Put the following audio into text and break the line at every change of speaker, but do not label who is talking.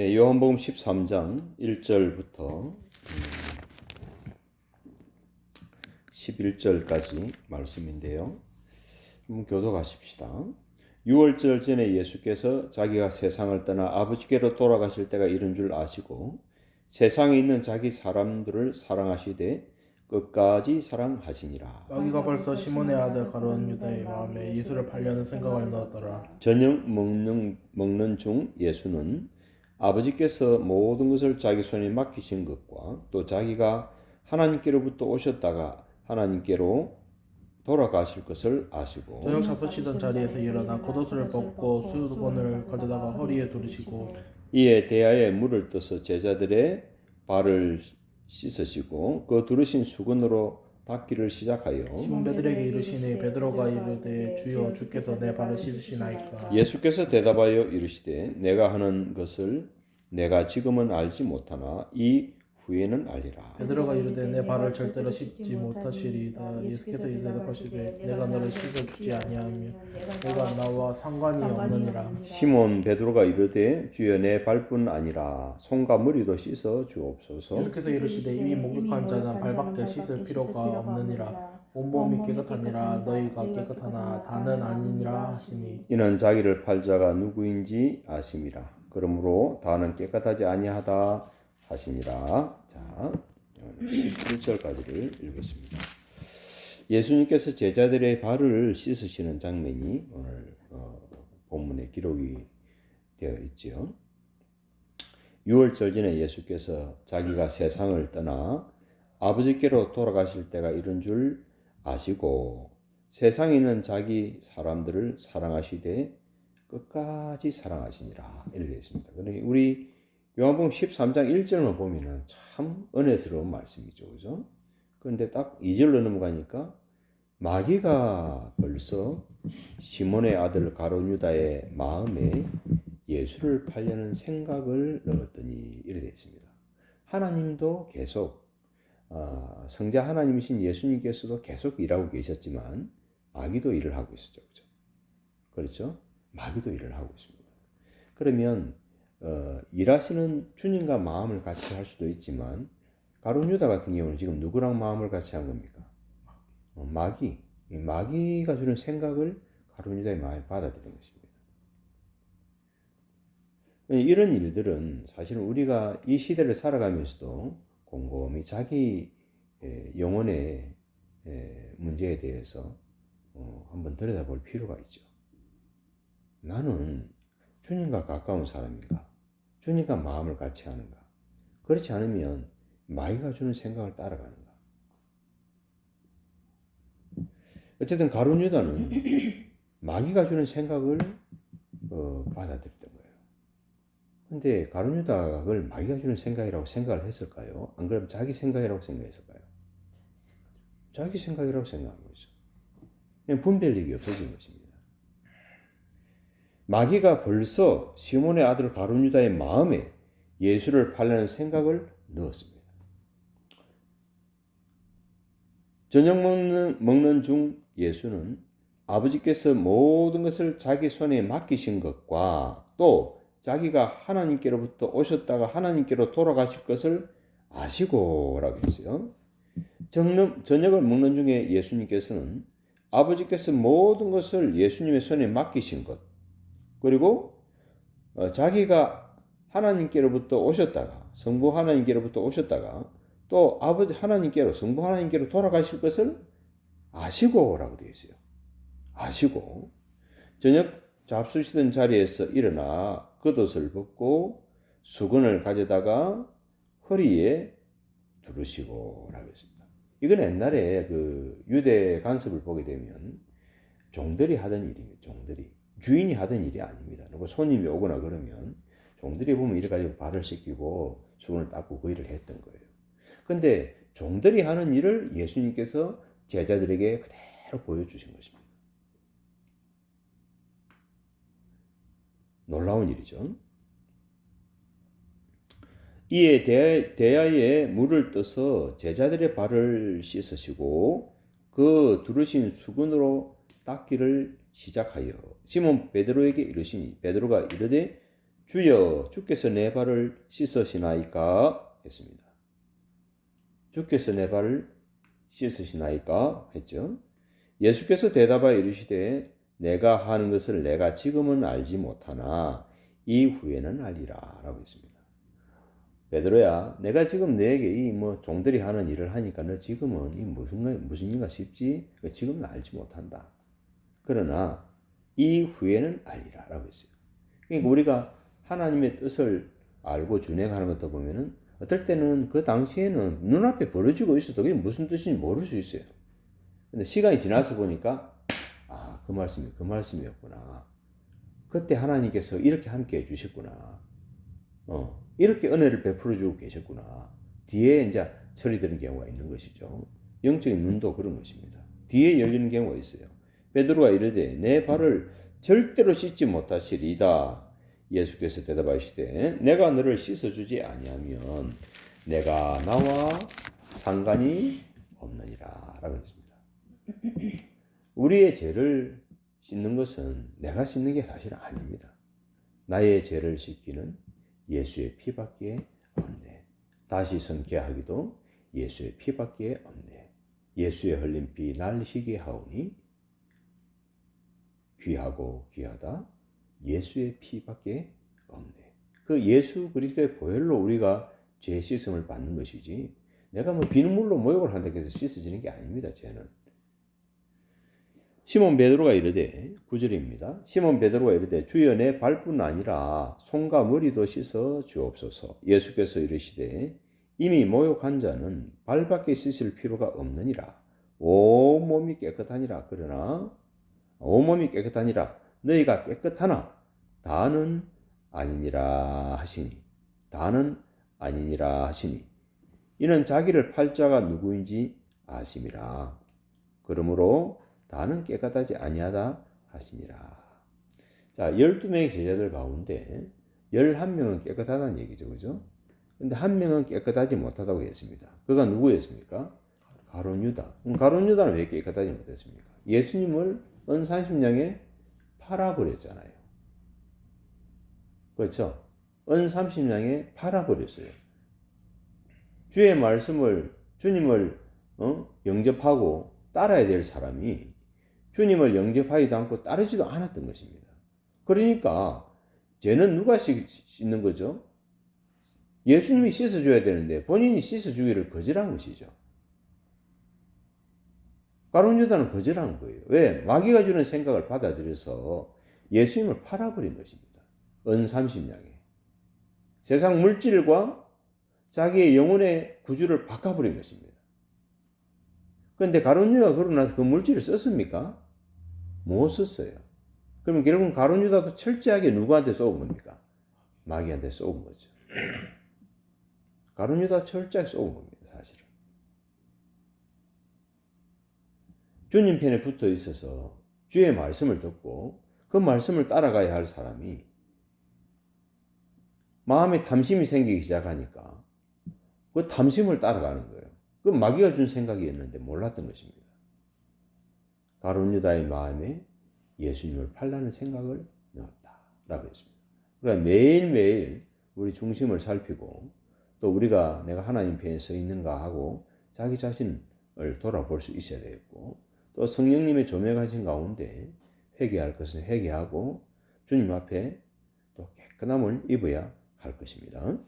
요한복음 13장 1절부터 11절까지 말씀인데요. 한번 교독하십시다. 6월절 전에 예수께서 자기가 세상을 떠나 아버지께로 돌아가실 때가 이른 줄 아시고 세상에 있는 자기 사람들을 사랑하시되 끝까지 사랑하시니라.
마귀가 벌써 시몬의 아들 가룟 유다의 마음에 예수를 팔려는 생각을 넣었더라.
저녁 먹는 중 예수는 아버지께서 모든 것을 자기 손에 맡기신 것과 또 자기가 하나님께로부터 오셨다가 하나님께로 돌아가실 것을 아시고
저녁 잡수시던 자리에서 일어나 겉옷을 벗고 수건을 가져다가 허리에 두르시고
이에 대야에 물을 떠서 제자들의 발을 씻으시고 그 두르신 수건으로 닦기를 시작하여
시몬 베드로에게 이르시니 베드로가 이르되 주여 주께서 내 발을 씻으시나이까.
예수께서 대답하여 이르시되 내가 하는 것을 내가 지금은 알지 못하나 이 후에는 알리라.
베드로가 이르되 내 발을 절대로 씻지 못하시리이다. 예수께서 대답하시되 내가 너를 씻어주지 아니하면 내가 나와 상관이 없느니라.
시몬 베드로가 이르되 주여 내 발뿐 아니라 손과 머리도 씻어 주옵소서.
예수께서 이르시되 이미 목욕한 자는 발밖에 씻을 필요가 없느니라. 온몸이 깨끗하니라. 너희가 깨끗하나 다는 아니니라 하시니
이는 자기를 팔 자가 누구인지 아심이라. 그러므로 다는 깨끗하지 아니하다 하시니라. 자, 11절까지를 읽었습니다. 예수님께서 제자들의 발을 씻으시는 장면이 오늘 본문에 기록이 되어 있죠. 6월절 전에 예수께서 자기가 세상을 떠나 아버지께로 돌아가실 때가 이른 줄 아시고 세상에 있는 자기 사람들을 사랑하시되 끝까지 사랑하시니라 이렇게 되어 있습니다. 그러니 우리 요한복음 13장 1절만 보면은 참 은혜스러운 말씀이죠. 그죠? 그런데 딱 2절로 넘어가니까 마귀가 벌써 시몬의 아들 가룟 유다의 마음에 예수를 팔려는 생각을 넣었더니 이렇게 되어 있습니다. 하나님도 계속 성자 하나님이신 예수님께서도 계속 일하고 계셨지만 마귀도 일을 하고 있었죠. 그렇죠? 그렇죠? 마귀도 일을 하고 있습니다. 그러면 일하시는 주님과 마음을 같이 할 수도 있지만 가룟 유다 같은 경우는 지금 누구랑 마음을 같이 한 겁니까? 마귀가 주는 생각을 가룟 유다의 마음에 받아들인 것입니다. 이런 일들은 사실은 우리가 이 시대를 살아가면서도 곰곰이 자기 영혼의 문제에 대해서 한번 들여다볼 필요가 있죠. 나는 주님과 가까운 사람인가? 주님과 마음을 같이 하는가? 그렇지 않으면 마귀가 주는 생각을 따라가는가? 어쨌든 가룟 유다는 마귀가 주는 생각을 받아들였던 거예요. 근데 가룟 유다가 그걸 마귀가 주는 생각이라고 생각을 했을까요? 안 그러면 자기 생각이라고 생각했을까요? 자기 생각이라고 생각한 거죠. 그냥 분별력이 없어진 것입니다. 마귀가 벌써 시몬의 아들 가룟 유다의 마음에 예수를 팔려는 생각을 넣었습니다. 저녁 먹는 중 예수는 아버지께서 모든 것을 자기 손에 맡기신 것과 또 자기가 하나님께로부터 오셨다가 하나님께로 돌아가실 것을 아시고 라고 했어요. 저녁을 먹는 중에 예수님께서는 아버지께서 모든 것을 예수님의 손에 맡기신 것 그리고 자기가 하나님께로부터 오셨다가 성부 하나님께로부터 오셨다가 또 아버지 하나님께로 성부 하나님께로 돌아가실 것을 아시고라고 되어 있어요. 아시고 저녁 잡수시던 자리에서 일어나 겉옷을 벗고 수건을 가져다가 허리에 두르시고라고 했습니다. 이건 옛날에 그 유대 간섭을 보게 되면 종들이 하던 일입니다. 종들이 주인이 하던 일이 아닙니다. 그리고 손님이 오거나 그러면 종들이 보면 이래 가지고 발을 씻기고 수건을 닦고 그 일을 했던 거예요. 근데 종들이 하는 일을 예수님께서 제자들에게 그대로 보여주신 것입니다. 놀라운 일이죠. 이에 대야에 물을 떠서 제자들의 발을 씻으시고 그 두르신 수건으로 닦기를 시작하여 시몬 베드로에게 이르시니 베드로가 이르되 주여 주께서 내 발을 씻으시나이까 했습니다. 주께서 내 발을 씻으시나이까 했죠. 예수께서 대답하여 이르시되 내가 하는 것을 내가 지금은 알지 못하나 이후에는 알리라 라고 했습니다. 베드로야, 내가 지금 너에게 이 종들이 하는 일을 하니까 너 지금은 이 무슨 일인가 싶지? 지금은 알지 못한다. 그러나 이후에는 알리라 라고 했어요. 그러니까 우리가 하나님의 뜻을 알고 준행하는 것도 보면은 어떨 때는 그 당시에는 눈앞에 벌어지고 있어도 그게 무슨 뜻인지 모를 수 있어요. 근데 시간이 지나서 보니까 그 말씀이 그 말씀이었구나. 그때 하나님께서 이렇게 함께 해주셨구나. 이렇게 은혜를 베풀어 주고 계셨구나. 뒤에 이제 처리되는 경우가 있는 것이죠. 영적인 눈도 그런 것입니다. 뒤에 열리는 경우가 있어요. 베드로가 이르되 내 발을 절대로 씻지 못하시리이다. 예수께서 대답하시되 내가 너를 씻어주지 아니하면 내가 나와 상관이 없느니라 라고 했습니다. 우리의 죄를 씻는 것은 내가 씻는 게 사실 아닙니다. 나의 죄를 씻기는 예수의 피밖에 없네. 다시 성케하기도 예수의 피밖에 없네. 예수의 흘린 피 날 희게 하오니 귀하고 귀하다. 예수의 피밖에 없네. 그 예수 그리스도의 보혈로 우리가 죄 씻음을 받는 것이지 내가 비눗물로 모욕을 한다고 해서 씻어지는 게 아닙니다. 죄는. 시몬 베드로가 이르되 9절입니다. 시몬 베드로가 이르되 주여 내 발뿐 아니라 손과 머리도 씻어 주옵소서. 예수께서 이르시되 이미 모욕한 자는 발밖에 씻을 필요가 없느니라. 온몸이 깨끗하니라. 그러나 온몸이 깨끗하니라. 너희가 깨끗하나 다는 아니니라 하시니 이는 자기를 팔 자가 누구인지 아심이라. 그러므로 다는 깨끗하지 아니하다 하시니라. 자, 12명의 제자들 가운데 11명은 깨끗하다는 얘기죠. 그죠? 근데 한 명은 깨끗하지 못하다고 했습니다. 그가 누구였습니까? 가룟 유다. 가룟 유다는 왜 깨끗하지 못했습니까? 예수님을 은 30냥에 팔아버렸잖아요. 그렇죠? 은 30냥에 팔아버렸어요. 주의 말씀을 주님을 영접하고 따라야 될 사람이 주님을 영접하지도 않고 따르지도 않았던 것입니다. 그러니까 죄는 누가 씻는 거죠? 예수님이 씻어줘야 되는데 본인이 씻어주기를 거절한 것이죠. 가룟 유다는 거절한 거예요. 왜? 마귀가 주는 생각을 받아들여서 예수님을 팔아버린 것입니다. 은 30냥에. 세상 물질과 자기의 영혼의 구주를 바꿔버린 것입니다. 그런데 가룟 유다가 그러고 나서 그 물질을 썼습니까? 못 썼어요. 그러면 결국은 가룟 유다도 철저하게 누구한테 쏘은 겁니까? 마귀한테 쏘은 거죠. 가룟 유다가 철저하게 쏘은 겁니다. 사실은. 주님 편에 붙어 있어서 주의 말씀을 듣고 그 말씀을 따라가야 할 사람이 마음에 탐심이 생기기 시작하니까 그 탐심을 따라가는 거예요. 그 마귀가 준 생각이었는데 몰랐던 것입니다. 가룟 유다의 마음에 예수님을 팔라는 생각을 넣었다라고 했습니다. 그러니까 매일매일 우리 중심을 살피고 또 우리가 내가 하나님 편에 서 있는가 하고 자기 자신을 돌아볼 수 있어야 되겠고 또 성령님의 조명하신 가운데 회개할 것은 회개하고 주님 앞에 또 깨끗함을 입어야 할 것입니다.